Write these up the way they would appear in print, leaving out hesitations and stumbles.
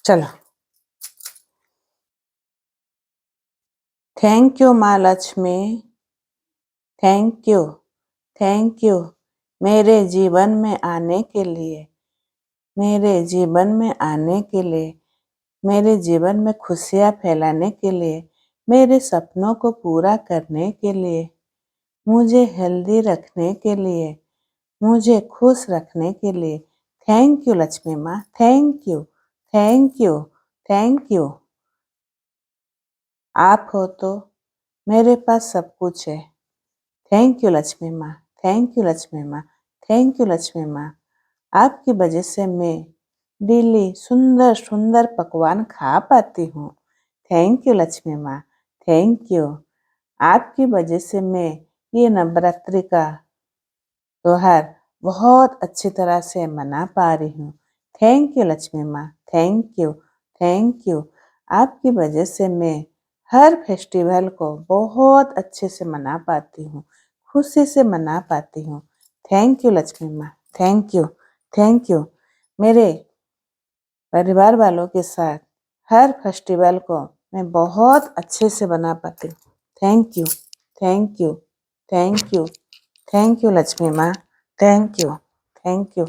चलो। Thank you माँ Lakshmi. Thank you. Thank you मेरे जीवन में आने के लिए, मेरे जीवन में आने के लिए, मेरे जीवन में खुशियाँ फैलाने के लिए, मेरे सपनों को पूरा करने के लिए, मुझे हेल्दी रखने के लिए, मुझे खुश रखने के लिए। थैंक यू लक्ष्मी माँ। Thank you. Thank you. Thank you. आप हो तो मेरे पास सब कुछ है। थैंक यू लक्ष्मी माँ। थैंक यू लक्ष्मी माँ। थैंक यू लक्ष्मी माँ। आपकी वजह से मैं डेली सुंदर सुंदर पकवान खा पाती हूँ। थैंक यू लक्ष्मी माँ। Thank you. आपकी वजह से मैं ये नवरात्रि का त्योहार बहुत अच्छी तरह से मना पा रही हूँ। थैंक यू लक्ष्मी माँ। Thank you. Thank you. आपकी वजह से मैं हर फेस्टिवल को बहुत अच्छे से मना पाती हूँ, खुशी से मना पाती हूँ। थैंक यू लक्ष्मी माँ। Thank you. Thank you. मेरे परिवार वालों के साथ हर फेस्टिवल को मैं बहुत अच्छे से मना पाती हूँ। Thank you. Thank you. Thank you. Thank you Lakshmi माँ। Thank you. Thank you.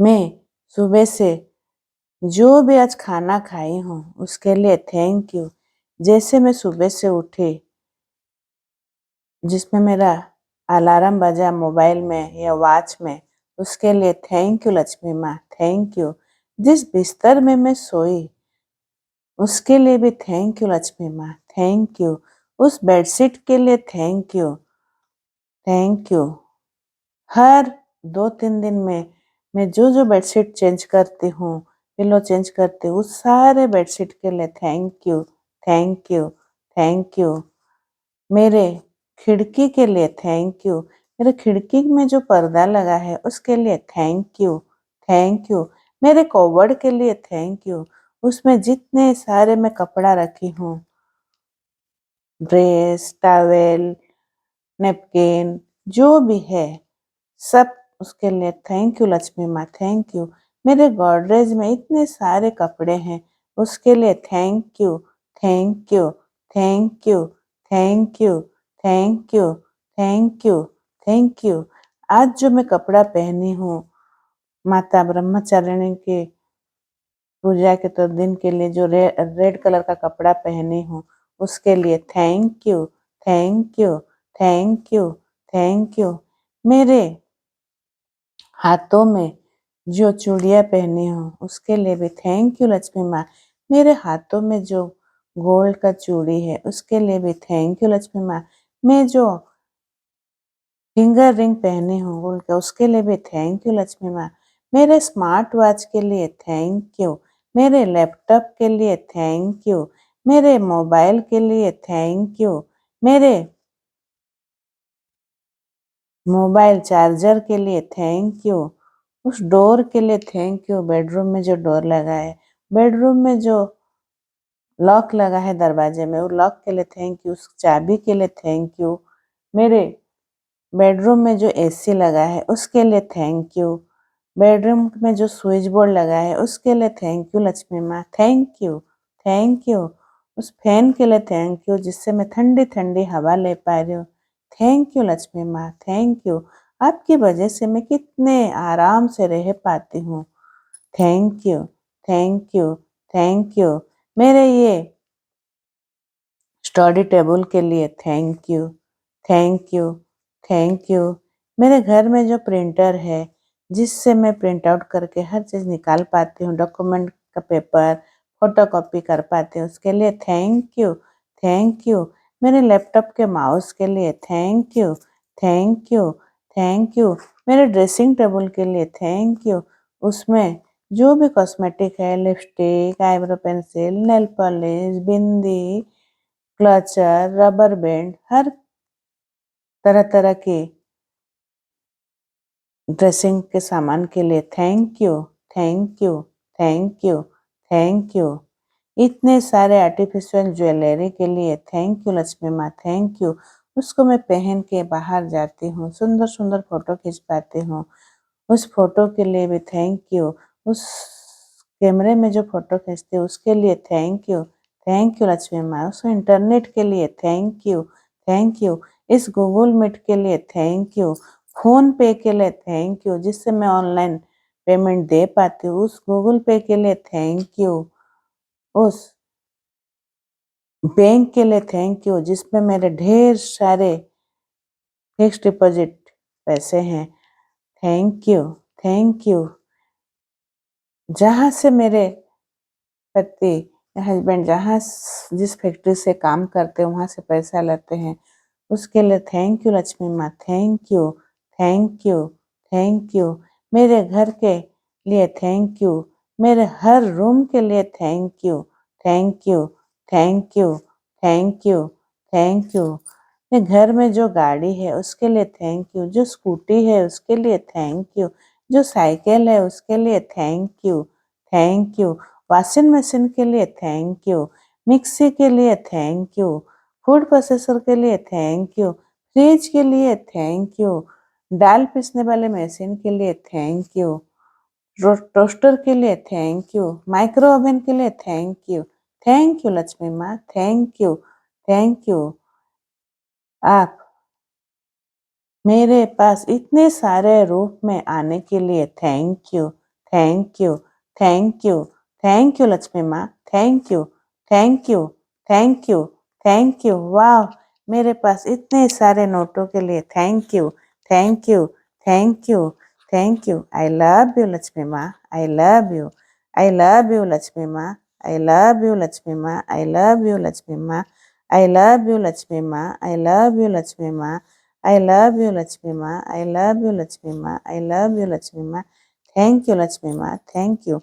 मैं सुबह से जो भी आज खाना खाई हूँ उसके लिए थैंक यू। जैसे मैं सुबह से उठी, जिसमें मेरा अलार्म बजा मोबाइल में या वॉच में, उसके लिए थैंक यू लक्ष्मी माँ। Thank you. जिस बिस्तर में मैं सोई उसके लिए भी थैंक यू लक्ष्मी माँ। Thank you. उस बेडशीट के लिए थैंक यू। Thank you. हर 2-3 दिन में मैं जो जो बेडशीट चेंज करती हूँ, पिलो चेंज करती हूँ, उस सारे बेडशीट के लिए thank you. Thank you. Thank you. मेरे खिड़की के लिए थैंक यू। मेरे खिड़की में जो पर्दा लगा है उसके लिए थैंक यू। Thank you. मेरे कबर्ड के लिए थैंक यू। उसमें जितने सारे मैं कपड़ा रखी हूँ, ड्रेस, टॉवेल, नैपकिन, जो भी है सब, उसके लिए थैंक यू लक्ष्मी माँ। Thank you. मेरे गॉडरेज में इतने सारे कपड़े हैं उसके लिए thank you. Thank you. Thank you. Thank you. Thank you. Thank you. Thank you. आज जो मैं कपड़ा पहनी हूँ, माता ब्रह्मचारिणी के पूजा के तो दिन के लिए जो रेड कलर का कपड़ा पहनी हूँ उसके लिए thank you. Thank you. Thank you. Thank you. मेरे हाथों में जो चूड़ियाँ पहनी हूँ उसके लिए भी थैंक यू लक्ष्मी माँ। मेरे हाथों में जो गोल्ड का चूड़ी है उसके लिए भी थैंक यू लक्ष्मी माँ। मैं जो फिंगर रिंग पहनी हूँ गोल्ड का उसके लिए भी थैंक यू लक्ष्मी माँ। मेरे स्मार्ट वॉच के लिए थैंक यू। मेरे लैपटॉप के लिए थैंक यू। मेरे मोबाइल के लिए थैंक यू। मेरे मोबाइल चार्जर के लिए थैंक यू। उस डोर के लिए थैंक यू। बेडरूम में जो डोर लगा है, बेडरूम में जो लॉक लगा है दरवाजे में, वो लॉक के लिए थैंक यू। उस चाबी के लिए थैंक यू। मेरे बेडरूम में जो एसी लगा है उसके लिए थैंक यू। बेडरूम में जो स्विच बोर्ड लगा है उसके लिए थैंक यू लक्ष्मी माँ। Thank you. Thank you. उस फैन के लिए थैंक यू जिससे मैं ठंडी ठंडी हवा ले पा रही हूँ। थैंक यू लक्ष्मी माँ। Thank you. आपकी वजह से मैं कितने आराम से रह पाती हूँ। Thank you. Thank you. Thank you. मेरे ये स्टडी टेबल के लिए thank you. Thank you. Thank you. मेरे घर में जो प्रिंटर है जिससे मैं प्रिंट आउट करके हर चीज़ निकाल पाती हूँ, डॉक्यूमेंट का पेपर फोटोकॉपी कर पाती हूँ, उसके लिए थैंक यू। Thank you. मेरे लैपटॉप के माउस के लिए thank you. Thank you. Thank you. मेरे ड्रेसिंग टेबल के लिए थैंक यू। उसमें जो भी कॉस्मेटिक है, lipstick, eyebrow pencil, nail polish, bindi, clutcher, rubber band, हर तरह तरह के ड्रेसिंग के सामान के लिए thank you. Thank you. Thank you. Thank you. इतने सारे आर्टिफिशियल ज्वेलरी के लिए थैंक यू लक्ष्मी माँ। Thank you. उसको मैं पहन के बाहर जाती हूँ, सुंदर सुंदर फोटो खींच पाती हूँ। उस फोटो के लिए भी थैंक यू। उस कैमरे में जो फ़ोटो खींचती हूँ उसके लिए थैंक यू लक्ष्मी माँ। उस इंटरनेट के लिए थैंक यू। इस गूगल मीट के लिए थैंक यू। फ़ोन पे के लिए थैंक यू, जिससे मैं ऑनलाइन पेमेंट दे पाती हूँ। उस गूगल पे के लिए थैंक यू। उस बैंक के लिए थैंक यू, जिसमें मेरे ढेर सारे फिक्स्ड डिपॉज़िट पैसे हैं। Thank you. जहाँ से मेरे पति या हस्बैंड जिस फैक्ट्री से काम करते हैं वहाँ से पैसा लाते हैं, उसके लिए थैंक यू लक्ष्मी माँ। Thank you, thank you. मेरे घर के लिए थैंक यू। मेरे हर रूम के लिए thank you, thank you, thank you, thank you, thank you. मेरे घर में जो गाड़ी है उसके लिए थैंक यू। जो स्कूटी है उसके लिए थैंक यू। जो साइकिल है उसके लिए थैंक यू। वॉशिंग मशीन के लिए थैंक यू। मिक्सी के लिए थैंक यू। फूड प्रोसेसर के लिए थैंक यू। फ्रिज के लिए थैंक यू। दाल पीसने वाले मशीन के लिए थैंक यू। टोस्टर के लिए थैंक यू। माइक्रो ओवन के लिए थैंक यू लक्ष्मी माँ। Thank you. आप मेरे पास इतने सारे रूप में आने के लिए thank you, thank you, thank you Lakshmi माँ। Thank you, thank you, thank you, thank you. वाह! मेरे पास इतने सारे नोटों के लिए thank you, thank you, thank you. I love you Lakshmi माँ। I love you. I love you Lakshmi माँ। आई लव यू लक्ष्मी माँ। आई लव यू लक्ष्मी माँ। आई लव यू लक्ष्मी माँ। आई लव यू लक्ष्मी माँ। I love you लक्ष्मी माँ। I love you लक्ष्मी माँ। I love you Lakshmi माँ। Thank you Lakshmi माँ। Thank you.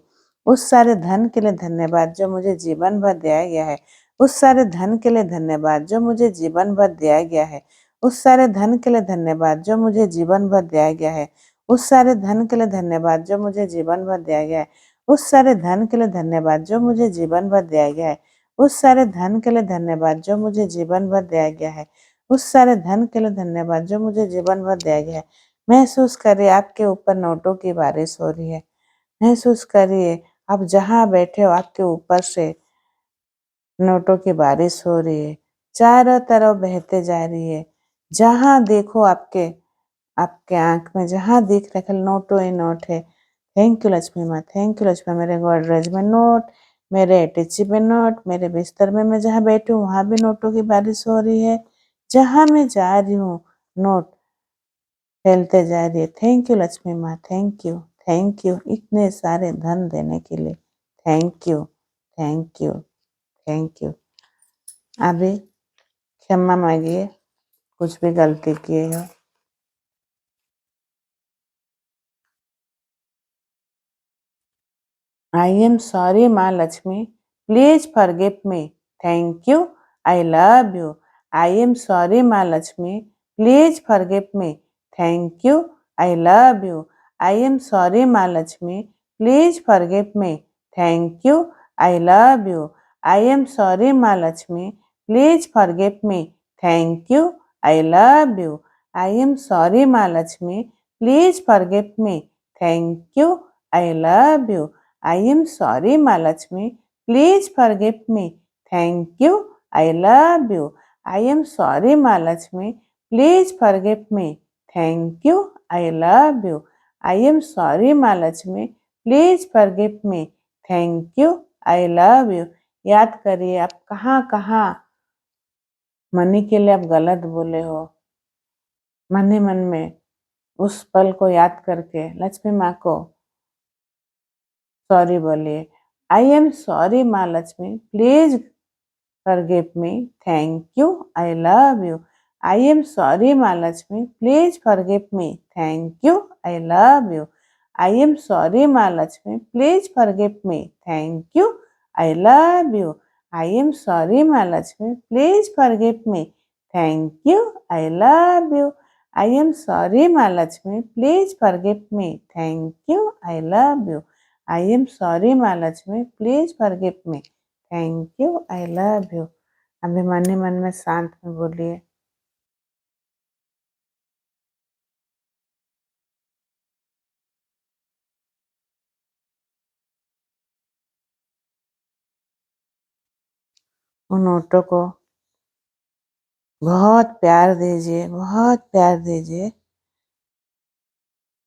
उस सारे धन के लिए धन्यवाद जो मुझे जीवन भर दिया गया है। उस सारे धन के लिए धन्यवाद जो मुझे जीवन भर दिया गया है। उस सारे धन के लिए धन्यवाद जो मुझे जीवन भर दिया गया है। उस सारे धन के लिए धन्यवाद जो मुझे जीवन भर दिया गया है। उस सारे धन के लिए धन्यवाद जो मुझे जीवन भर दिया गया है। उस सारे धन के लिए धन्यवाद जो मुझे जीवन भर दिया गया है। उस सारे धन के लिए धन्यवाद जो मुझे जीवन भर दिया गया है। महसूस करिए आपके ऊपर नोटों की बारिश हो रही है। महसूस करिए आप जहाँ बैठे हो आपके ऊपर से नोटों की बारिश हो रही है। चारों तरफ बहते जा रही है। जहाँ देखो आपके आपके आँख में जहाँ दिख रहा है खाली नोटों ही नोट है। थैंक यू लक्ष्मी माँ। थैंक यू लक्ष्मी माँ। मेरे गोदरेज में नोट, मेरे अटैची में नोट, मेरे बिस्तर में मैं जहाँ बैठी हूँ वहाँ भी नोटों की बारिश हो रही है। जहाँ मैं जा रही हूँ नोट फैलते जा रही है। थैंक यू लक्ष्मी माँ। थैंक यू इतने सारे धन देने के लिए। Thank you, thank you, thank you. अभी क्षमा मांगिए कुछ भी गलती किए हो। I am sorry, Ma Lakshmi. Please forgive me. Thank you. I love you. I am sorry, Ma Lakshmi. Please forgive me. Thank you. I love you. I am sorry, Ma Lakshmi. Please forgive me. Thank you. I love you. I am sorry, Ma Lakshmi. Please forgive me. Thank you. I love you. I am sorry, Ma Lakshmi. Please forgive me. Thank you. I love you. I am sorry, Malakshmi. Please forgive me. Thank you. I love you. I am sorry, Malakshmi. Please forgive me. Thank you. I love you. I am sorry, Malakshmi. Please forgive me. Thank you. I love you. याद करिए आप कहाँ कहाँ money के लिए आप गलत बोले हो। मन ही मन में उस पल को याद करके लक्ष्मी माँ को सॉरी बोलिए। आई एम सॉरी माँ Lakshmi. Please forgive me. Thank you. I love you. I am sorry, Mahalakshmi. Please forgive me. Thank you. I love you. I am sorry, Mahalakshmi. Please forgive me. Thank you. I love you. I am sorry, Mahalakshmi. Please forgive me. Thank you. I love you. I am sorry, Mahalakshmi. Please forgive me. Thank you. I love you. I am sorry, Mahalakshmi. Please forgive me. Thank you, I love you. अभी मन ही मन में शांत में बोलिए। उन नोटों को बहुत प्यार दीजिए, बहुत प्यार दीजिए।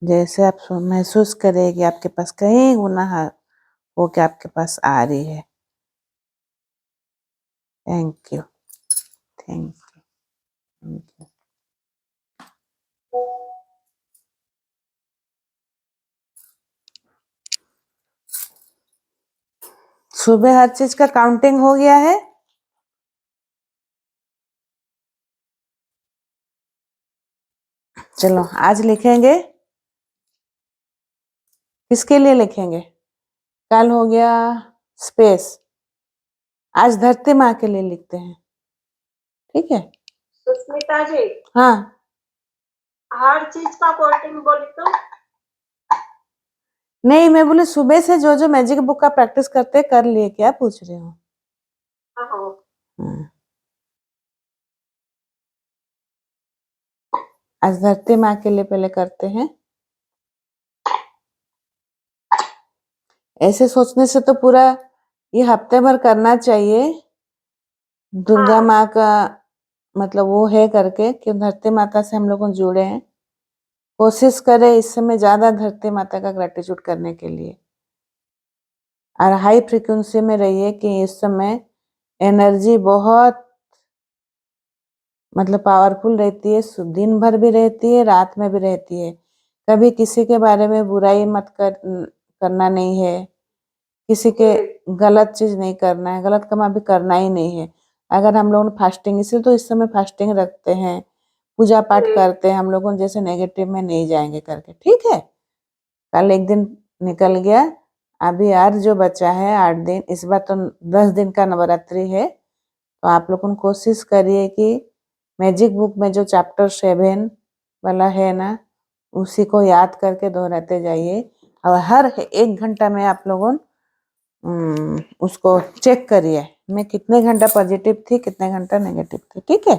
जैसे आप महसूस करें कि आपके पास कई गुना हो के आपके पास आ रही है। Thank you, thank you, thank you. सुबह हर चीज का काउंटिंग हो गया है। चलो आज लिखेंगे। किसके लिए लिखेंगे? कल हो गया स्पेस, आज धरती माँ के लिए लिखते हैं। ठीक है सुष्मिता जी? हाँ, हर चीज का कोटिंग बोली तो नहीं मैं बोले सुबह से जो जो मैजिक बुक का प्रैक्टिस करते कर लिए, क्या पूछ रही हूँ? आज धरती माँ के लिए पहले करते हैं। ऐसे सोचने से तो पूरा ये हफ्ते भर करना चाहिए। दुर्गा माँ का मतलब वो है करके कि धरती माता से हम लोग जुड़े हैं। कोशिश करें इस समय ज्यादा धरती माता का ग्रेटिट्यूड करने के लिए, और हाई फ्रीक्वेंसी में रहिए कि इस समय एनर्जी बहुत मतलब पावरफुल रहती है। दिन भर भी रहती है, रात में भी रहती है। कभी किसी के बारे में बुराई मत करना नहीं है, किसी के गलत चीज नहीं करना है, गलत काम अभी करना ही नहीं है। अगर हम लोग फास्टिंग, इसलिए तो इस समय फास्टिंग रखते हैं, पूजा पाठ करते हैं, हम लोगों जैसे नेगेटिव में नहीं जाएंगे करके। ठीक है, कल एक दिन निकल गया, अभी आज जो बचा है 8 दिन, इस बार तो 10 दिन का नवरात्रि है। तो आप लोगों कोशिश करिए कि मैजिक बुक में जो चैप्टर 7 वाला है ना, उसी को याद करके दोहराते जाइए। और हर 1 घंटा में आप लोगों उसको चेक करिए मैं कितने घंटा पॉजिटिव थी, कितने घंटा नेगेटिव थी। ठीक है,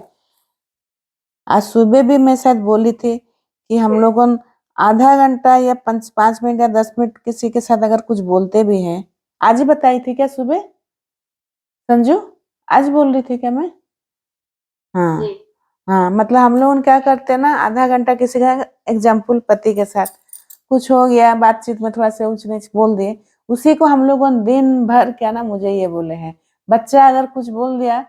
आज सुबह भी मैं शायद बोली थी कि हम लोगों आधा घंटा या 5 मिनट या 10 मिनट किसी के साथ अगर कुछ बोलते भी हैं। आज ही बताई थी क्या सुबह संजू? आज बोल रही थी क्या मैं? हाँ हाँ, मतलब हम लोग क्या करते हैं ना, आधा घंटा किसी का एग्जाम्पल पति के साथ कुछ हो गया, बातचीत में थोड़ा सा ऊंच नीच बोल दिए, उसी को हम लोगों दिन भर क्या ना मुझे ये बोले हैं। बच्चा अगर कुछ बोल दिया,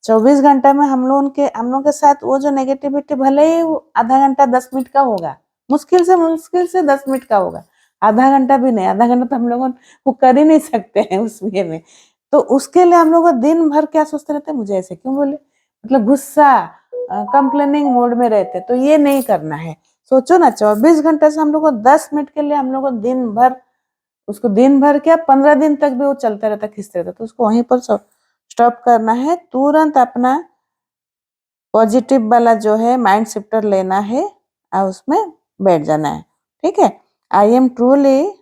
24 घंटा में हम लोग के साथ वो जो नेगेटिविटी भले ही आधा घंटा 10 मिनट का होगा, मुश्किल से 10 मिनट का होगा, आधा घंटा भी नहीं, आधा घंटा तो हम लोग वो कर ही नहीं सकते हैं उस वे में। तो उसके लिए हम लोग दिन भर क्या सोचते रहते हैं, मुझे ऐसे क्यों बोले, मतलब गुस्सा कंप्लेनिंग मोड में रहते। तो ये नहीं करना है। सोचो ना, 24 घंटे से हम लोग को 10 मिनट के लिए हम लोग को दिन भर, उसको दिन भर क्या 15 दिन तक भी वो चलता रहता, खींचते रहता, तो उसको वहीं पर स्टॉप करना है। तुरंत अपना पॉजिटिव वाला जो है माइंड शिफ्टर लेना है और उसमें बैठ जाना है। ठीक है, आई एम ट्रूली,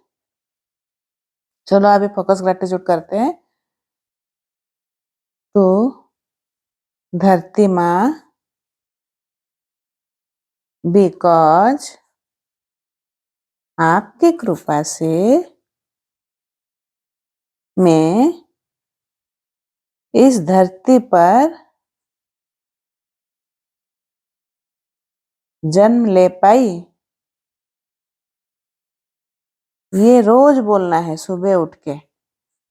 चलो अभी फोकस ग्रेटिट्यूड करते हैं। तो धरती माँ, बिकॉज आपकी कृपा से मैं इस धरती पर जन्म ले पाई। ये रोज बोलना है सुबह उठ के,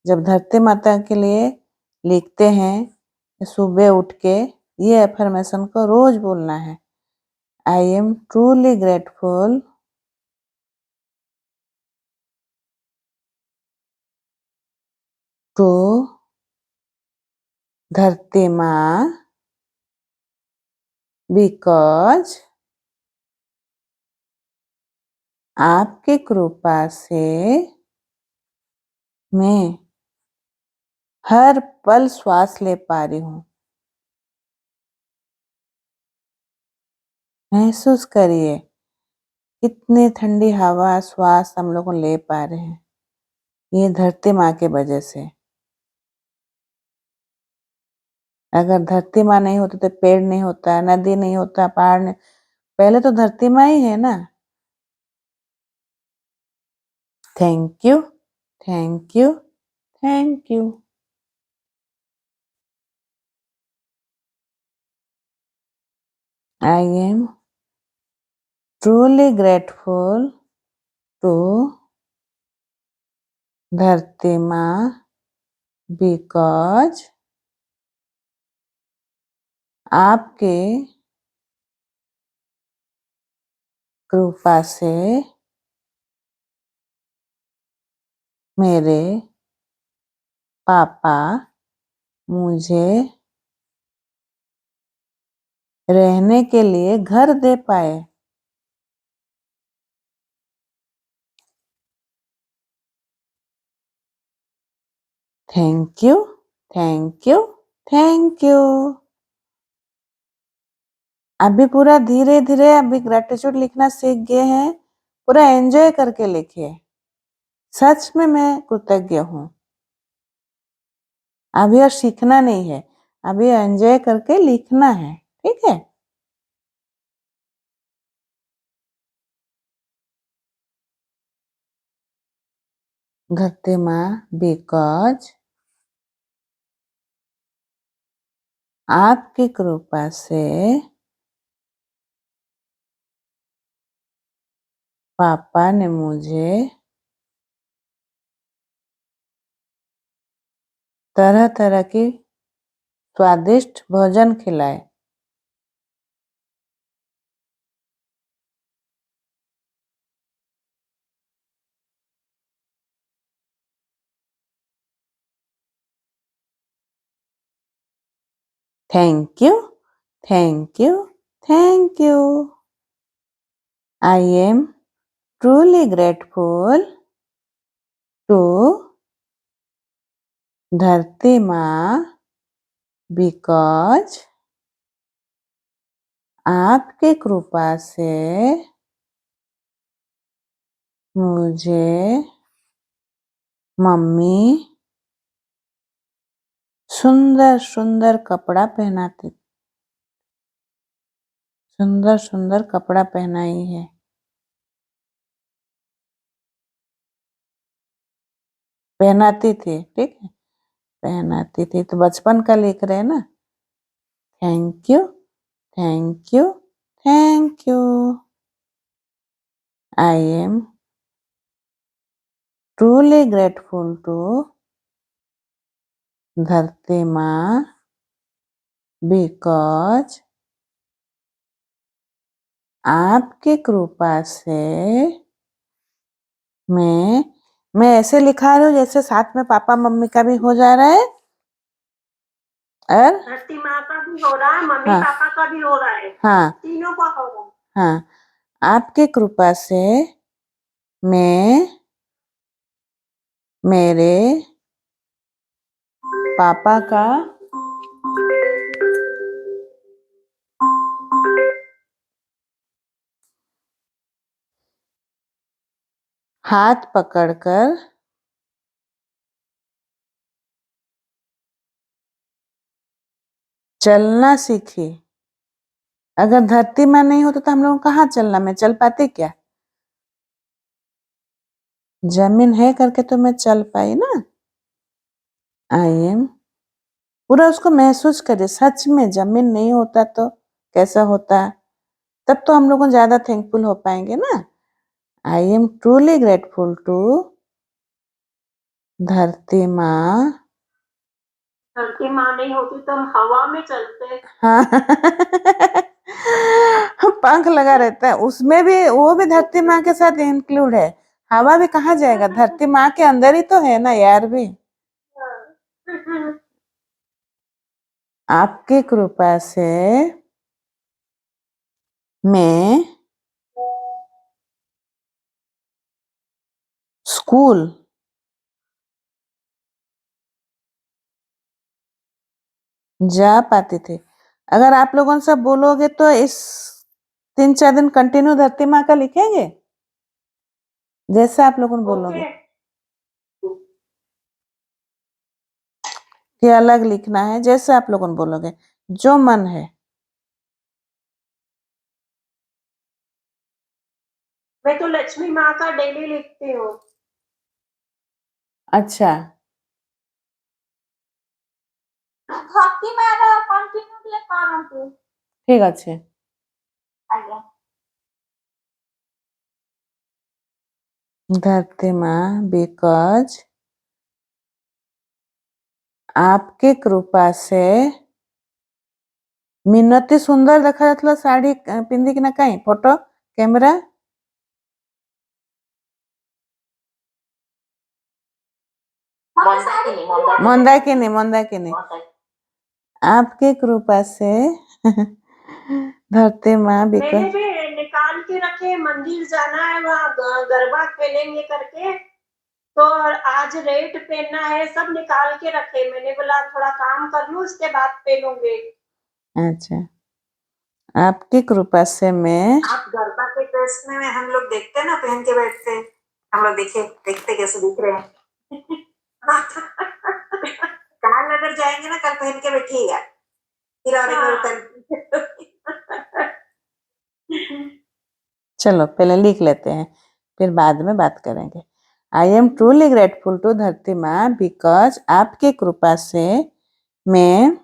जब धरती माता के लिए लिखते हैं सुबह उठ के, ये अफर्मेशन को रोज बोलना है। I am truly grateful to धरती माँ बिकॉज आपकी कृपा से मैं हर पल श्वास ले पा रही हूँ। महसूस करिए कितनी ठंडी हवा श्वास हम लोग ले पा रहे हैं, ये धरती माँ के वजह से। अगर धरती माँ नहीं होती तो पेड़ नहीं होता, नदी नहीं होता, पहाड़ नहीं, पहले तो धरती माँ ही है ना। Thank you, thank you, thank you. I am truly grateful to धरती माँ because आपके कृपा से मेरे पापा मुझे रहने के लिए घर दे पाए। Thank you, thank you, thank you. अभी पूरा धीरे धीरे अभी ग्रेटिट्यूड लिखना सीख गए हैं, पूरा एंजॉय करके लिखिए। सच में मैं कृतज्ञ हूँ। अभी और सीखना नहीं है, अभी एंजॉय करके लिखना है, ठीक है। धरती माँ बिकॉज आपकी कृपा से पापा ने मुझे तरह तरह की स्वादिष्ट भोजन खिलाए। Thank you, thank you, thank you. I am truly grateful to धरती माँ बिकॉज आपके कृपा से मुझे मम्मी सुंदर सुंदर कपड़ा पहनाती, सुंदर सुंदर कपड़ा पहनाई है। पहनाती थी, ठीक है, पहनाती थी तो बचपन का लिख रहे हैं ना। Thank you, thank you, thank you. I am truly grateful to धरती माँ बिकॉज आपकी कृपा से मैं ऐसे लिखा रही हूँ जैसे साथ में पापा मम्मी का भी हो जा रहा है और धरती माँ का भी हो रहा है, मम्मी हाँ, पापा का भी हो रहा है, हाँ, तीनों का हो रहा है। हाँ, आपकी कृपा से मैं मेरे पापा का हाथ पकड़कर चलना सीखी। अगर धरती माँ नहीं होती तो हम लोग कहाँ चलना, मैं चल पाती क्या? जमीन है करके तो मैं चल पाई ना। आई एम पूरा उसको महसूस करे, सच में जमीन नहीं होता तो कैसा होता, तब तो हम लोग ज्यादा थैंकफुल हो पाएंगे ना। I am truly grateful to धरती माँ। धरती माँ नहीं होती तो हम हवा में चलते। हाँ पंख लगा रहता है उसमें भी, वो भी धरती माँ के साथ इंक्लूड है। हवा भी कहाँ जाएगा, धरती माँ के अंदर ही तो है ना यार भी। आपकी कृपा से मैं स्कूल जा पाती थी। अगर आप लोगों से बोलोगे तो इस 3-4 दिन कंटिन्यू धरती माँ का लिखेंगे, जैसे आप लोगों बोलोगे कि अलग लिखना है, जैसे आप लोगों बोलोगे, जो मन है। मैं तो लक्ष्मी माँ का डेली लिखती हूँ। अच्छा, भक्ति माँ कंटिन्यू লেখা আমাকে। ঠিক আছে। ଆଜ୍ଞା। धरती माँ बिकॉज आपके कृपा से मिनती सुंदर देखा जाता शाढ़ी पिंधि कि ना कहीं फोटो कैमरा मंदाकिनी आपके कृपा से धरती माँ मैंने बिकॉज भी निकाल के रखे, मंदिर जाना है, वहाँ गरबा खेलेंगे करके, तो आज रेड पहनना है, सब निकाल के रखे। मैंने बोला थोड़ा काम कर लूं, उसके बाद पहनूंगे। अच्छा, आपकी कृपा से मैं आप गरबा के ड्रेस में हम लोग देखते हैं ना, पहन के बैठते हैं हम लोग, देखते कैसे दिख रहे हैं। कल अगर जाएंगे ना, कल पहन के बैठिएगा, फिर और एक बार चलो पहले लिख लेते हैं, फिर बाद में बात करेंगे। I am truly grateful to धरती माँ बिकॉज आपकी कृपा से मैं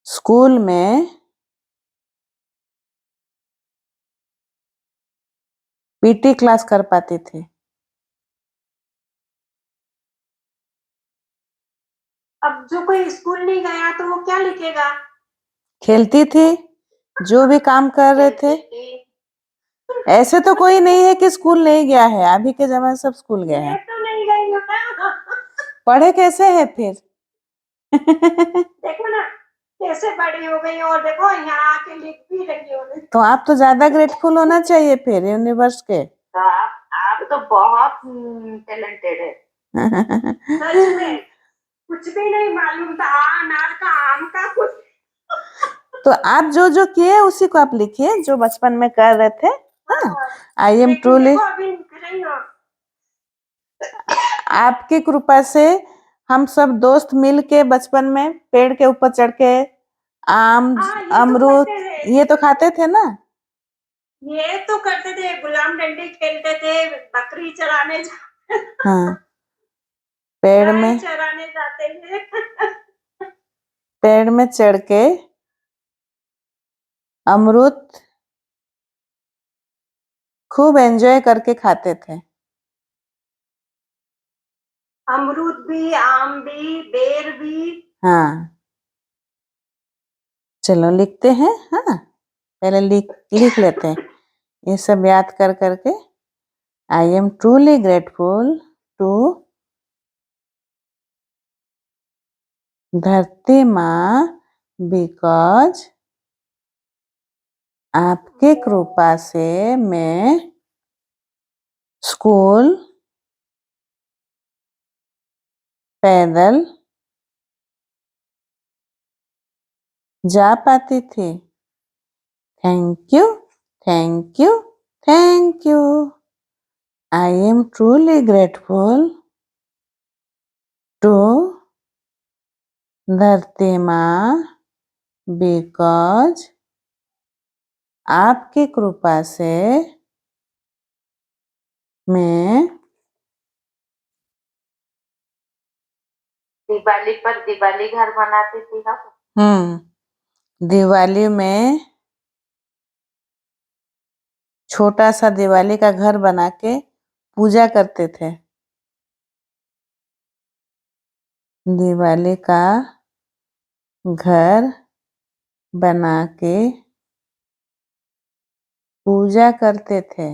स्कूल में पीटी क्लास कर पाती थी। अब जो कोई स्कूल नहीं गया तो वो क्या लिखेगा? खेलती थी, जो भी काम कर रहे थे। ऐसे तो कोई नहीं है कि स्कूल नहीं गया है, अभी के जमाने सब स्कूल गए हैं। तो नहीं गई हूँ ना। पढ़े कैसे है फिर? देखो ना कैसे बड़ी हो गई, और देखो यहाँ आके लिख भी रही हो। तो आप तो ज्यादा ग्रेटफुल होना चाहिए फिर यूनिवर्स के। तो आप तो बहुत टैलेंटेड है। सच में कुछ भी नहीं मालूम था, अनार का, आम का, कुछ। तो आप जो जो किए उसी को आप लिखिए, जो बचपन में कर रहे थे। आई एम ट्रूली, आपकी कृपा से हम सब दोस्त मिल के बचपन में पेड़ के ऊपर चढ़ के आम अमरूद ये तो खाते थे ना। ये तो करते थे, गुलाम डंडी खेलते थे, बकरी चराने हाँ, पेड़ में चराने जाते थे। पेड़ में चढ़ के अमरूद खूब एंजॉय करके खाते थे। अमरूद भी, आम भी, बेर भी। हाँ, चलो लिखते हैं। हाँ, पहले लिख लेते हैं ये सब याद कर करके। I am truly grateful to धरती माँ बिकॉज आपके कृपा से मैं स्कूल पैदल जा पाती थी। Thank you, thank you, thank you. I am truly grateful to धरती माँ बिकॉज आपकी कृपा से मैं दिवाली पर दिवाली घर बनाती थी हम। दिवाली में छोटा सा दिवाली का घर बना के पूजा करते थे। दिवाली का घर बना के पूजा करते थे।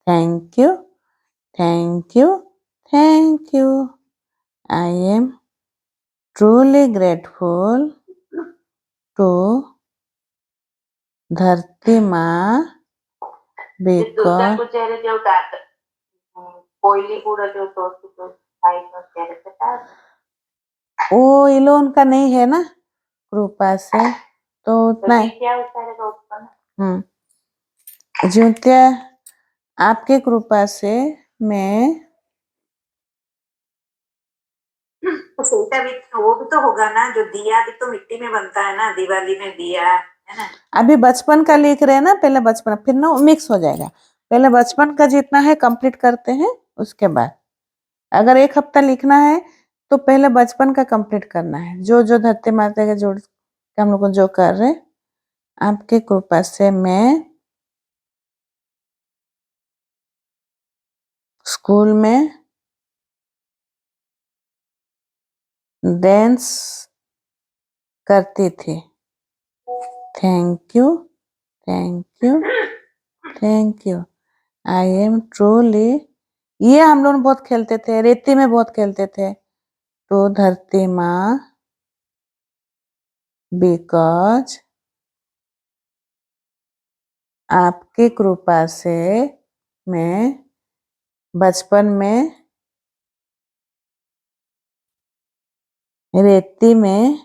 Thank you, thank you, thank you. I am truly grateful to धरती माँ बिकॉज वो ये लोग उनका नहीं है ना कृपा से, तो उतना ज्योतिया आपके कृपा से मैं सेटा भी, वो भी तो होगा ना, जो दिया भी तो मिट्टी में बनता है ना, दिवाली में दिया है ना। अभी बचपन का लिख रहे हैं ना, पहले बचपन, फिर ना मिक्स हो जाएगा। पहले बचपन का जितना है कंप्लीट करते हैं, उसके बाद अगर एक हफ्ता लिखना है तो पहले बचपन का कंप्लीट करना है, जो जो धरती माता के जोड़ हम लोग जो कर रहे आपकी कृपा से मैं स्कूल में डांस करती थी। Thank you, thank you, thank you. I am truly, ये हम लोग बहुत खेलते थे, रेती में बहुत खेलते थे। तो धरती माँ, बिकॉज आपकी कृपा से मैं बचपन में रेती में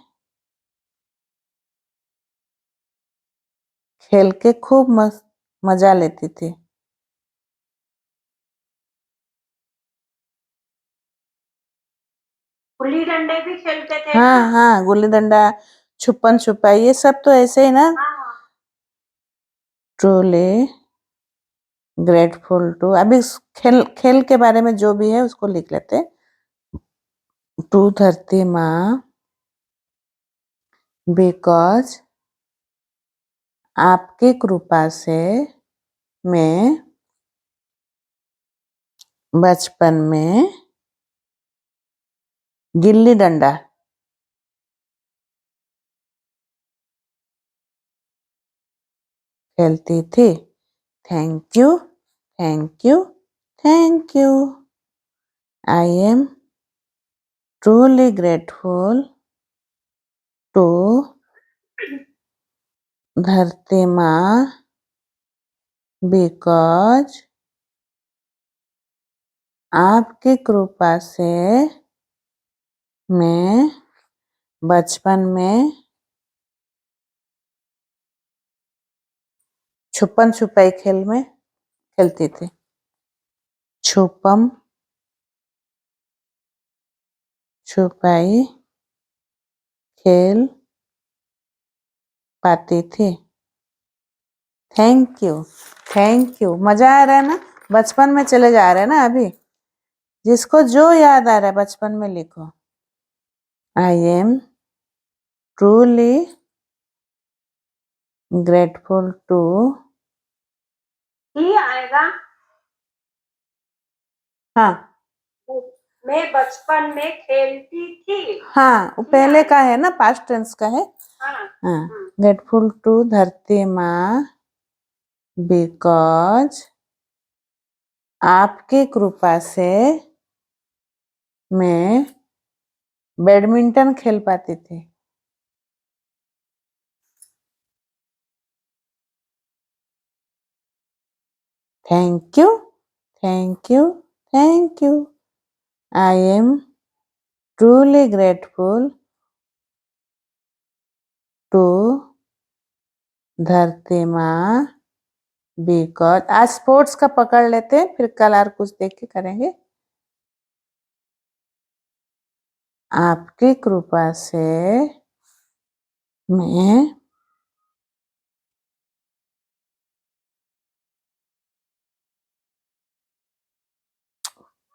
खेल के खूब मजा लेती थी। गुल्ली डंडे भी खेलते थे हाँ ना? हाँ, गुल्ली डंडा, छुपन छुपाई, ये सब तो ऐसे ही ना। हाँ। ट्रूली ग्रेटफुल टू, अभी खेल खेल के बारे में जो भी है उसको लिख लेते। टू धरती माँ, बिकॉज आपकी कृपा से मैं बचपन में गिल्ली डंडा खेलती थी। Thank you, thank you, thank you. I am truly grateful to धरती माँ, बिकॉज आपकी कृपा से मैं बचपन में छुपन छुपाई खेल में खेलती थी। छुपम छुपाई खेल पाती थी। Thank you, thank you. मजा आ रहा है ना, बचपन में चले जा रहे हैं ना अभी। जिसको जो याद आ रहा है बचपन में लिखो। I am truly grateful to, ही आएगा। हाँ मैं बचपन में खेलती थी। हाँ, वो पहले का है ना, पास्ट टेंस का है। हाँ। हाँ, ग्रेटफुल टू धरती माँ, बिकॉज आपकी कृपा से मैं बैडमिंटन खेल पाती थी। Thank you, thank you, thank you. I am truly grateful to धरती माँ, बिकॉज आज स्पोर्ट्स का पकड़ लेते हैं, फिर कल और कुछ देख के करेंगे। आपकी कृपा से मैं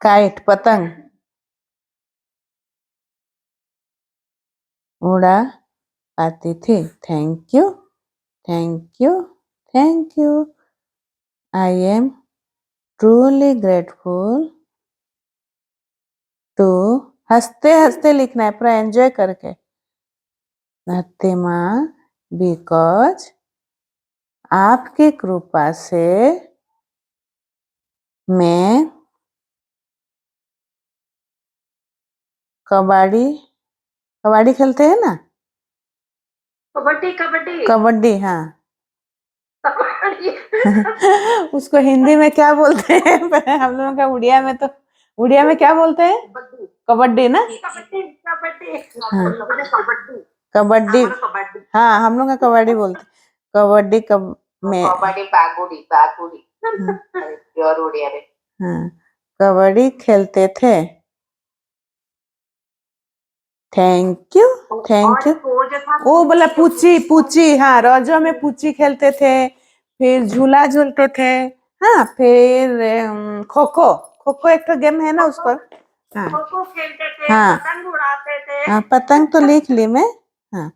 काइट, पतंग उड़ा पाती थी। Thank you, thank you, thank you. I am truly grateful to, हंसते हंसते लिखना है, पूरा एंजॉय करके। धरती माँ, बिकॉज आपकी कृपा से मैं कबड्डी, कबड्डी खेलते हैं ना, कबड्डी कबड्डी कबड्डी, हाँ कबड्डी। उसको हिंदी में क्या बोलते हैं हम लोगों का उड़िया में, तो उड़िया में क्या बोलते हैं? कबड्डी ना। कबड्डी कबड्डी हाँ, कबड्डी कबड्डी, हाँ हम लोग का कबड्डी बोलते। कबड्डी में कबड्डी बागुड़ी बागुड़ी हाँ, प्योर उड़िया में। हाँ, कबड्डी खेलते थे। Thank you, thank you. वो जो था वो बोला पूची, पूची, हाँ रोजो में पूची खेलते थे, फिर झूला झूलते थे। हाँ, फिर खो खो, खो खो एक तो गेम है ना उस पर। हाँ खो खेलते थे, हाँ पतंग उड़ाते थे। हाँ, पतंग तो लिख ली मैं। हाँ,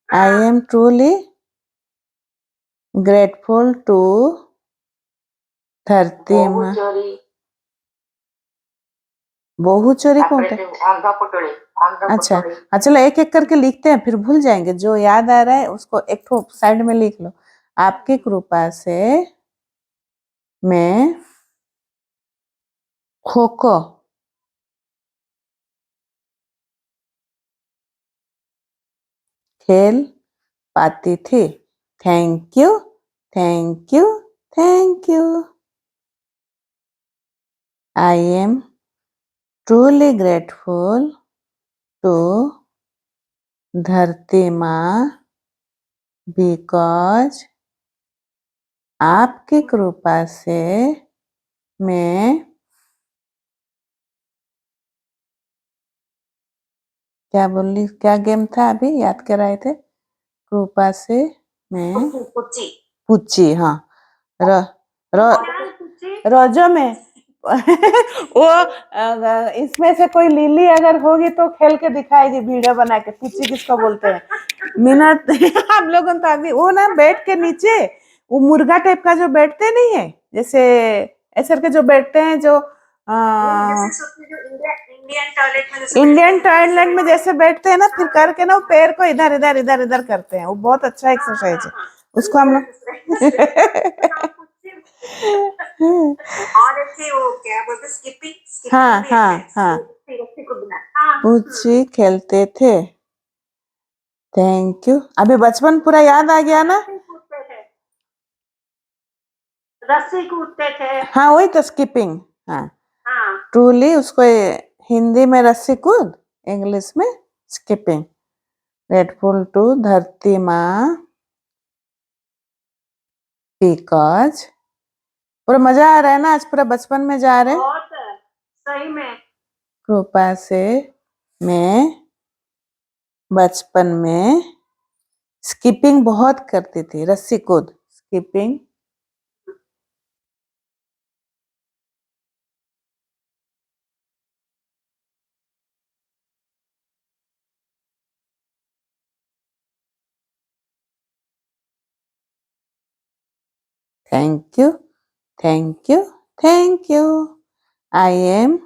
I am truly grateful to धरती ବୋହୁ माँ। ଚୋରି बहु चोरी कौन ତାପରେ है? ଯୋଉ ଅନ୍ଧ ପୁଟୁଳି अच्छा हाँ, चलो एक एक करके लिखते हैं, फिर भूल जाएंगे। जो याद आ रहा है उसको एक ठो साइड में लिख लो। आपकी कृपा से मैं खो खो खेल पाती थी। Thank you, thank you, thank you. I am truly grateful to धरती माँ बिकॉज आपकी कृपा से मैं क्या बोली, क्या गेम था अभी याद कर रहे थे? कृपा से मैं ପୁଚି पूछी। हाँ, र र पूछी रोजो में वो इसमें से कोई लिली अगर होगी तो खेल के दिखाएगी वीडियो बना के। पूछी किसको बोलते हैं? मिनट हम लोगों तो अभी वो ना बैठ के नीचे वो मुर्गा टाइप का जो बैठते नहीं है, जैसे ऐसे करके जो बैठते हैं, जो इंडियन टॉयलेट में जैसे बैठते हैं ना, फिर करके ना वो पैर को इधर इधर इधर इधर करते हैं। वो बहुत अच्छा एक्सरसाइज है, उसको हम लोग और एक थे वो क्या बोलते स्किपिंग हाँ हाँ हाँ पूछी खेलते थे। Thank you. अभी बचपन पूरा याद आ गया ना? रस्सी कूदते थे। हाँ वही तो स्किपिंग। हाँ हाँ ट्रूली उसको हिंदी में रस्सी कूद, इंग्लिश में स्किपिंग। ग्रेटफुल टू धरती माँ बिकॉज। पूरा मजा आ रहा है ना? आज पूरा बचपन में जा रहे हैं। बहुत सही में कृपा से मैं बचपन में स्किपिंग बहुत करती थी, रस्सी कूद, skipping. Thank you, thank you, thank you. I am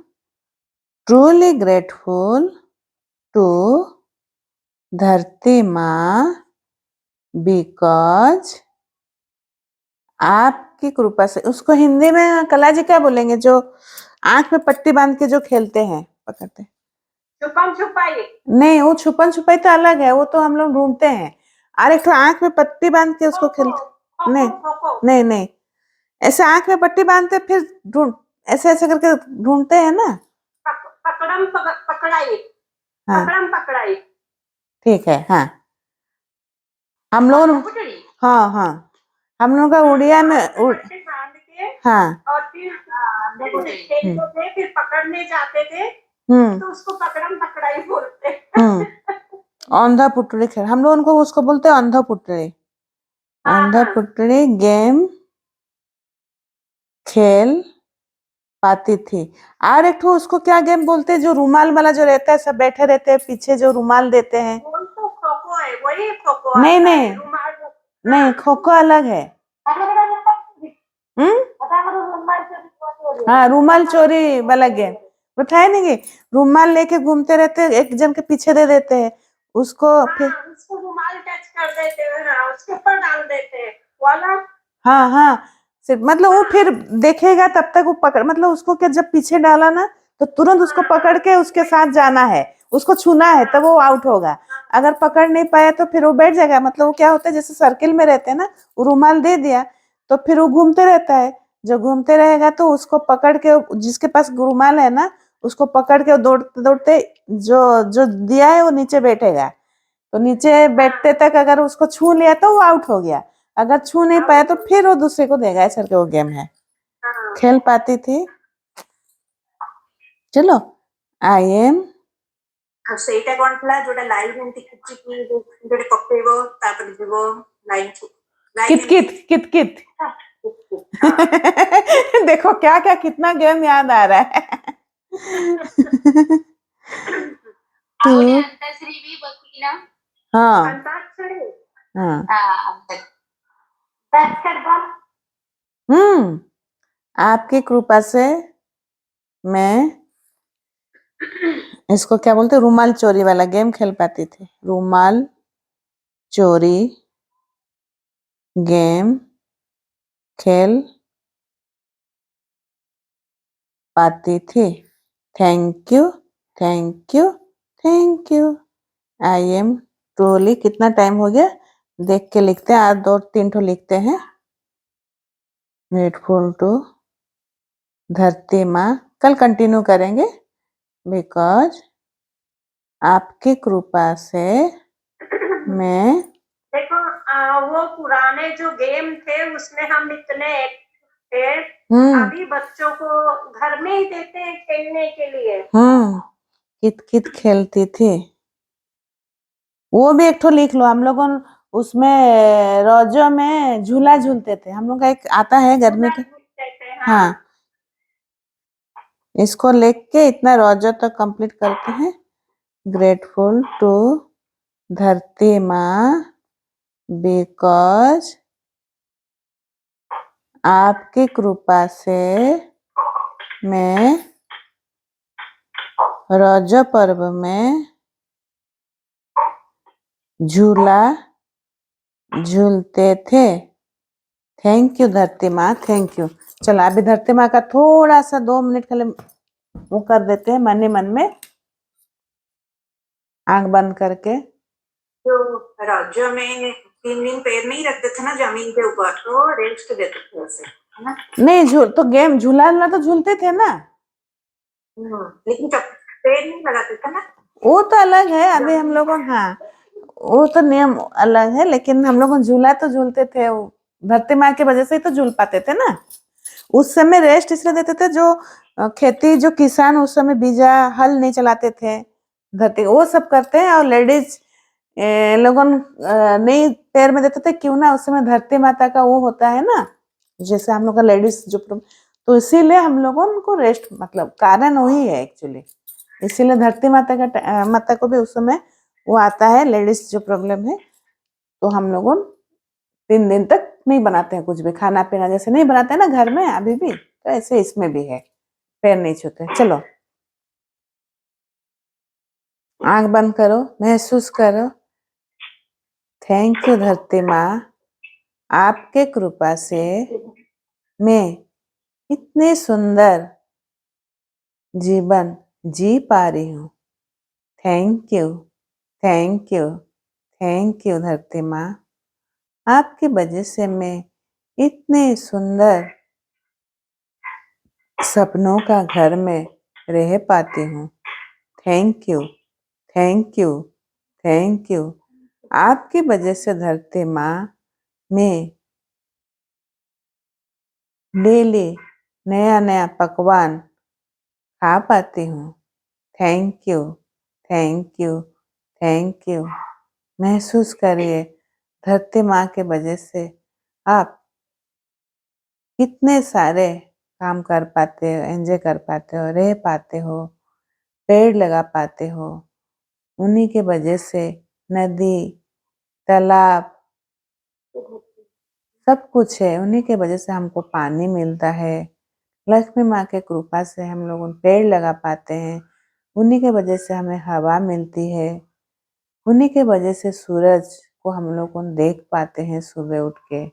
truly grateful to धरती माँ बिकॉज आपकी कृपा से। उसको हिंदी में कला जी क्या बोलेंगे? जो आंख में पट्टी बांध के जो खेलते हैं, पकड़ते हैं। छुपम छुपाई नहीं, वो छुपन छुपाई तो अलग है, वो तो हम लोग ढूंढते हैं। और एक तो आंख में पट्टी बांध के उसको खेलते। नहीं नहीं नहीं, ऐसे आंख में पट्टी बांधते फिर ढूंढ, ऐसे ऐसे करके ढूंढते हैं ना। पकड़म पकड़ाई हाँ पकड़म पकड़ाई ठीक है। हाँ हम लोग, हाँ हाँ हम लोग का उड़िया में पट्टी बांध के हाँ और फिर खेलते थे, फिर पकड़ने जाते थे तो उसको पकड़म पकड़ाई बोलते। अंधा पुटड़ी खेल, हम लोग उनको उसको बोलते हैं अंधा पुटड़ी। अंधा पुटड़ी गेम खेल पाती थी। और एक ठो उसको क्या गेम बोलते हैं, जो रुमाल वाला जो रहता है, सब बैठे रहते हैं, पीछे जो रुमाल देते हैं। तो खो खो है, वही खो खो नहीं नहीं नहीं, खो खो अलग है। हाँ रुमाल चोरी वाला गेम बताए नहीं? रुमाल लेके घूमते रहते हैं, एक जन के पीछे दे देते हैं उसको, फिर उसको रुमाल टच कर देते हैं, उसके ऊपर डाल देते हैं वाला। हाँ हाँ मतलब वो फिर देखेगा तब तक वो पकड़, मतलब उसको क्या, जब पीछे डाला ना तो तुरंत उसको पकड़ के उसके साथ जाना है, उसको छूना है तब वो आउट होगा। अगर पकड़ नहीं पाया तो फिर वो बैठ जाएगा। मतलब वो क्या होता है, जैसे सर्किल में रहते हैं ना, वो रुमाल दे दिया तो फिर वो घूमते रहता है। जो घूमते रहेगा तो उसको पकड़ के, जिसके पास रुमाल है ना उसको पकड़ के दौड़ते दौड़ते जो जो दिया है वो नीचे बैठेगा। तो नीचे बैठते तक अगर उसको छू लिया तो वो आउट हो गया। अगर छू नहीं पाया तो फिर वो दूसरे को देगा। ऐसा करके वो गेम है, खेल पाती थी। चलो आई एम ସେଇଟା କଣ ଥିଲା ଯୋଉଟା ଲାଇନ ଏମିତି ଖୁଚିକି ଯୋଉଟେ ପକେଇବ ତାପରେ ଯିବ ଲାଇନ कित कित कित कित देखो क्या क्या कितना गेम याद आ रहा है। हाँ हाँ बास्केटबॉल। आपकी कृपा से मैं इसको क्या बोलते, रुमाल चोरी वाला गेम खेल पाती थी। रुमाल चोरी गेम खेल पाती थी। Thank you, thank you, thank you. I am truly, कितना टाइम हो गया देख के लिखते हैं, आज 2-3 ठो लिखते हैं। ग्रेटफुल टू धरती माँ, कल कंटिन्यू करेंगे। बिकॉज आपकी कृपा से मैं देखो वो पुराने जो गेम थे उसमें हम इतने थे, अभी बच्चों को घर में ही देते हैं खेलने के लिए। कित कित खेलती थी। वो भी एक ठो लिख लो। हम लोगों उसमें रोजो में झूला झूलते थे। हम लोग का एक आता है गर्मी का। हाँ, इसको लिख के इतना रोजो तक कंप्लीट करते हैं। ग्रेटफुल टू धरती माँ बिकॉज आपकी कृपा से मैं रोजो पर्व में झूला झूलते थे। थैंक यू धरती माँ, थैंक यू। चलो अभी धरती माँ का थोड़ा सा 2 मिनट के लिए वो कर देते हैं, मन ही मन में आंख बंद करके। जो राज्य में 3 दिन पैर नहीं रखते थे ना जमीन के ऊपर, तो रेस्ट देते थे उसे, है ना? नहीं तो गेम झूला तो झूलते थे ना। लेकिन पैर नहीं लगाते थे ना। वो तो अलग है। अभी हम लोगों, हाँ वो तो नियम अलग है, लेकिन हम लोग झूला तो झूलते थे। वो धरती माँ की वजह से ही तो झूल पाते थे ना। उस समय रेस्ट इसलिए देते थे, जो खेती, जो किसान उस समय बीजा हल नहीं चलाते थे, धरती वो सब करते हैं। और लेडीज लोगों नहीं पैर में देते थे, क्यों ना उस समय धरती माता का वो होता है ना, जैसे हम लोग का लेडीज जो, तो इसीलिए हम लोगों को रेस्ट, मतलब कारण वही है एक्चुअली। इसीलिए धरती माता को भी उस समय वो आता है, लेडीज जो प्रॉब्लम है। तो हम लोगों 3 दिन तक नहीं बनाते हैं कुछ भी, खाना पीना जैसे नहीं बनाते हैं ना घर में अभी भी, तो ऐसे इसमें भी है, पैर नहीं छूते। चलो आंख बंद करो, महसूस करो। थैंक यू धरती माँ, आपके कृपा से मैं इतने सुंदर जीवन जी पा रही हूँ। Thank you, thank you, thank you धरती माँ, आपकी वजह से मैं इतने सुंदर सपनों का घर में रह पाती हूँ। Thank you, thank you, thank you. आपकी वजह से धरती माँ मैं डेली नया नया पकवान खा पाती हूँ। Thank you, thank you, thank you. महसूस करिए धरती माँ के वजह से आप कितने सारे काम कर पाते हो, एंजॉय कर पाते हो, रह पाते हो, पेड़ लगा पाते हो। उन्हीं के वजह से नदी, तालाब सब कुछ है। उन्हीं के वजह से हमको पानी मिलता है। लक्ष्मी माँ के कृपा से हम लोग पेड़ लगा पाते हैं। उन्हीं के वजह से हमें हवा मिलती है। उन्हीं के वजह से सूरज को हम लोग देख पाते हैं सुबह उठ के।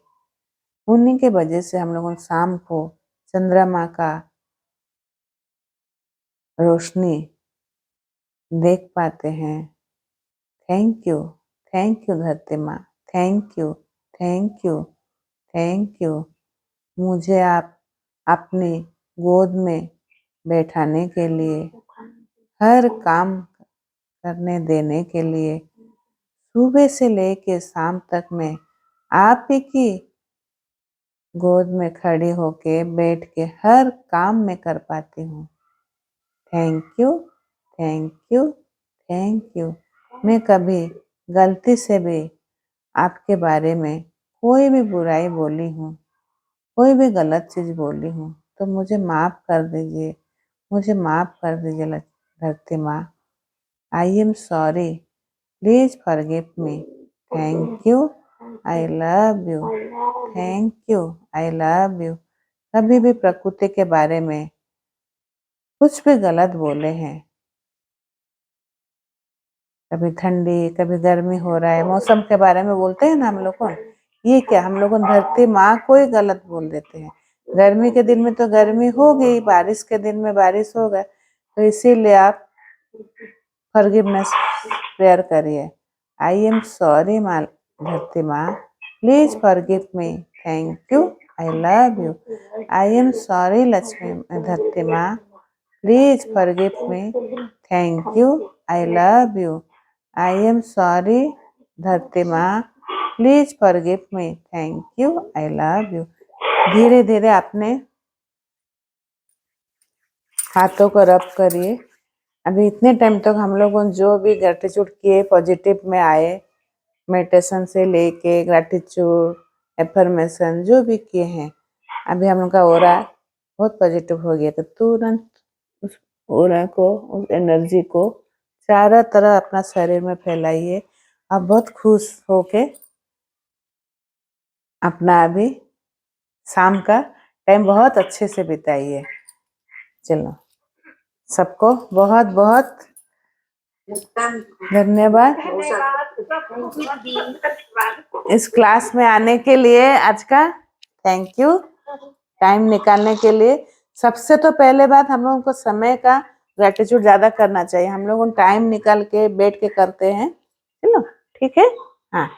उन्हीं के वजह से हम लोग शाम को चंद्रमा का रोशनी देख पाते हैं। थैंक यू, थैंक यू धरती माँ, thank you, thank you, thank you. मुझे आप अपनी गोद में बैठाने के लिए, हर काम करने देने के लिए, सुबह से लेके शाम तक मैं आप ही की गोद में खड़ी होके बैठ के हर काम में कर पाती हूँ। Thank you, thank you, thank you. मैं कभी गलती से भी आपके बारे में कोई भी बुराई बोली हूँ, कोई भी गलत चीज़ बोली हूँ, तो मुझे माफ़ कर दीजिए, मुझे माफ़ कर दीजिए धरती माँ। I am sorry, please forgive me. Thank you, I love you, thank you, I love you. कभी भी प्रकृति के बारे में कुछ भी गलत बोले हैं, कभी ठंडी कभी गर्मी हो रहा है, मौसम के बारे में बोलते हैं ना हम लोग को, ये क्या हम लोग धरती माँ को ही गलत बोल देते हैं। गर्मी के दिन में तो गर्मी हो गई, बारिश के दिन में बारिश हो गए, तो इसीलिए आप फॉरगिवनेस प्रेयर करिए। आई एम सॉरी माँ, धरती माँ, please forgive me, thank you, I love you. I am sorry Lakshmi, धरती माँ, please forgive me, thank you, I love you. I am sorry धरती माँ, please forgive me, thank you, I love you. धीरे धीरे अपने हाथों को रब करिए। अभी इतने टाइम तक हम लोगों ने जो भी ग्रेटिट्यूड किए, पॉजिटिव में आए, मेडिटेशन से लेके ग्रेटिट्यूड, एफर्मेशन जो भी किए हैं, अभी हम लोग का ऑरा बहुत पॉजिटिव हो गया। तो तुरंत उस ऑरा को, उस एनर्जी को चारों तरफ अपना शरीर में फैलाइए। आप बहुत खुश होके अपना अभी शाम का टाइम बहुत अच्छे से बिताइए। चलो, सबको बहुत बहुत धन्यवाद इस क्लास में आने के लिए। आज का थैंक यू, टाइम निकालने के लिए। सबसे तो पहले बात, हम लोगों को समय का ग्रेटिट्यूड ज्यादा करना चाहिए। हम लोग टाइम निकाल के बैठ के करते हैं। चलो ठीक है, हाँ।